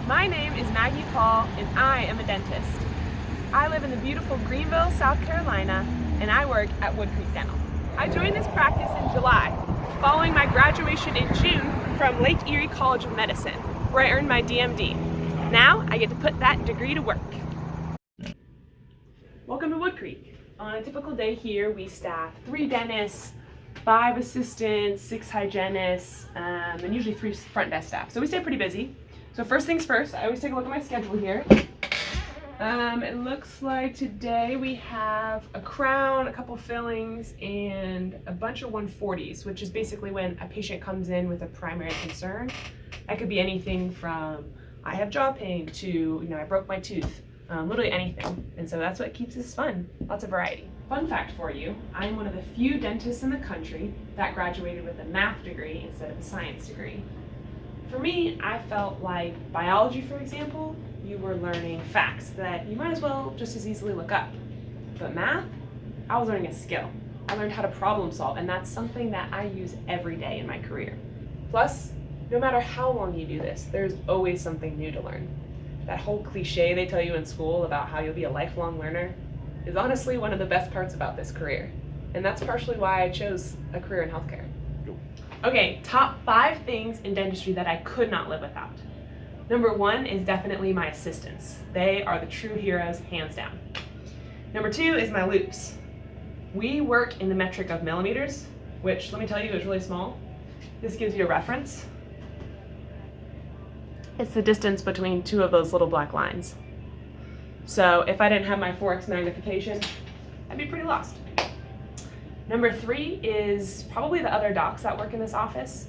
My name is Maggie Pahl, and I am a dentist. I live in the beautiful Greenville, South Carolina, and I work at Wood Creek Dental. I joined this practice in July, following my graduation in June from Lake Erie College of Medicine, where I earned my DMD. Now I get to put that degree to work. Welcome to Wood Creek. On a typical day here, we staff 3 dentists, 5 assistants, 6 hygienists, and usually 3 front desk staff. So we stay pretty busy. So first things first, I always take a look at my schedule here. It looks like today we have a crown, a couple fillings, and a bunch of 140s, which is basically when a patient comes in with a primary concern. That could be anything from I have jaw pain to, I broke my tooth, literally anything. And so that's what keeps this fun, lots of variety. Fun fact for you, I'm one of the few dentists in the country that graduated with a math degree instead of a science degree. For me, I felt like biology, for example, you were learning facts that you might as well just as easily look up. But math, I was learning a skill. I learned how to problem solve, and that's something that I use every day in my career. Plus, no matter how long you do this, there's always something new to learn. That whole cliche they tell you in school about how you'll be a lifelong learner is honestly one of the best parts about this career. And that's partially why I chose a career in healthcare. Okay, top 5 things in dentistry that I could not live without. Number 1 is definitely my assistants. They are the true heroes, hands down. Number 2 is my loops. We work in the metric of millimeters, which, let me tell you, is really small. This gives you a reference. It's the distance between 2 of those little black lines. So if I didn't have my 4x magnification, I'd be pretty lost. Number 3 is probably the other docs that work in this office.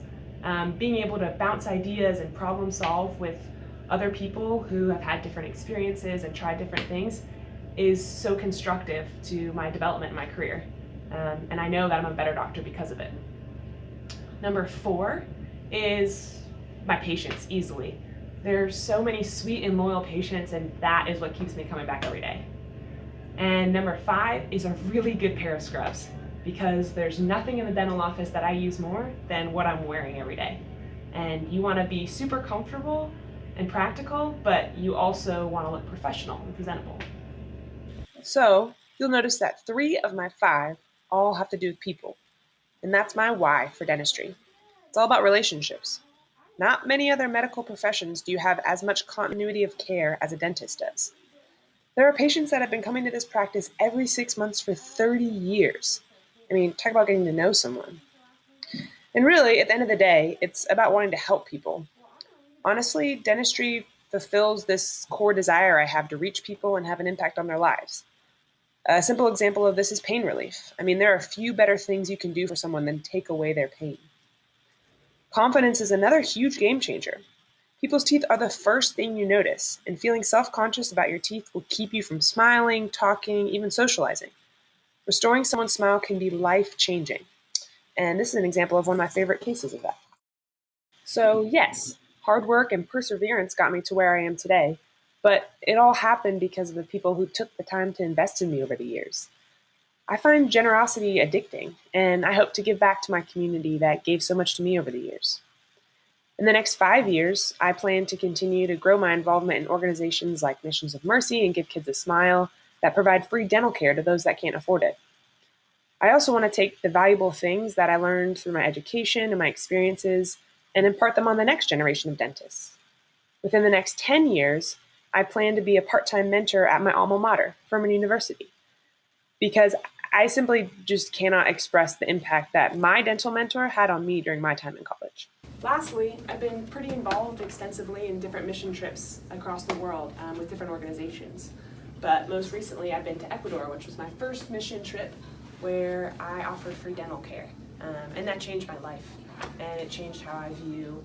Being able to bounce ideas and problem solve with other people who have had different experiences and tried different things is so constructive to my development in my career. And I know that I'm a better doctor because of it. Number 4 is my patients, easily. There's so many sweet and loyal patients, and that is what keeps me coming back every day. And number 5 is a really good pair of scrubs, because there's nothing in the dental office that I use more than what I'm wearing every day. And you want to be super comfortable and practical, but you also want to look professional and presentable. So you'll notice that 3 of my 5 all have to do with people. And that's my why for dentistry. It's all about relationships. Not many other medical professions do you have as much continuity of care as a dentist does. There are patients that have been coming to this practice every 6 months for 30 years. I mean, talk about getting to know someone. And really, at the end of the day, it's about wanting to help people. Honestly, dentistry fulfills this core desire I have to reach people and have an impact on their lives. A simple example of this is pain relief. I mean, there are few better things you can do for someone than take away their pain. Confidence is another huge game changer. People's teeth are the first thing you notice, and feeling self-conscious about your teeth will keep you from smiling, talking, even socializing. Restoring someone's smile can be life-changing, and this is an example of one of my favorite cases of that. So yes, hard work and perseverance got me to where I am today, but it all happened because of the people who took the time to invest in me over the years. I find generosity addicting, and I hope to give back to my community that gave so much to me over the years. In the next 5 years, I plan to continue to grow my involvement in organizations like Missions of Mercy and Give Kids a Smile that provide free dental care to those that can't afford it. I also want to take the valuable things that I learned through my education and my experiences and impart them on the next generation of dentists. Within the next 10 years, I plan to be a part-time mentor at my alma mater, Furman University, because I simply just cannot express the impact that my dental mentor had on me during my time in college. Lastly, I've been pretty involved extensively in different mission trips across the world with different organizations. But most recently, I've been to Ecuador, which was my first mission trip where I offered free dental care. And that changed my life, and it changed how I view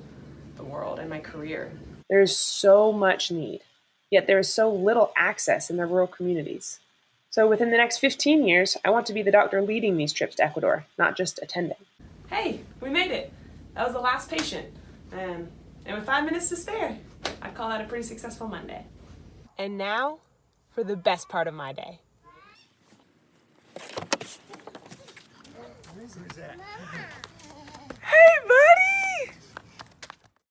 the world and my career. There's so much need, yet there is so little access in the rural communities. So within the next 15 years, I want to be the doctor leading these trips to Ecuador, not just attending. Hey, we made it. That was the last patient. And with 5 minutes to spare, I'd call that a pretty successful Monday. And now for the best part of my day. Who's that?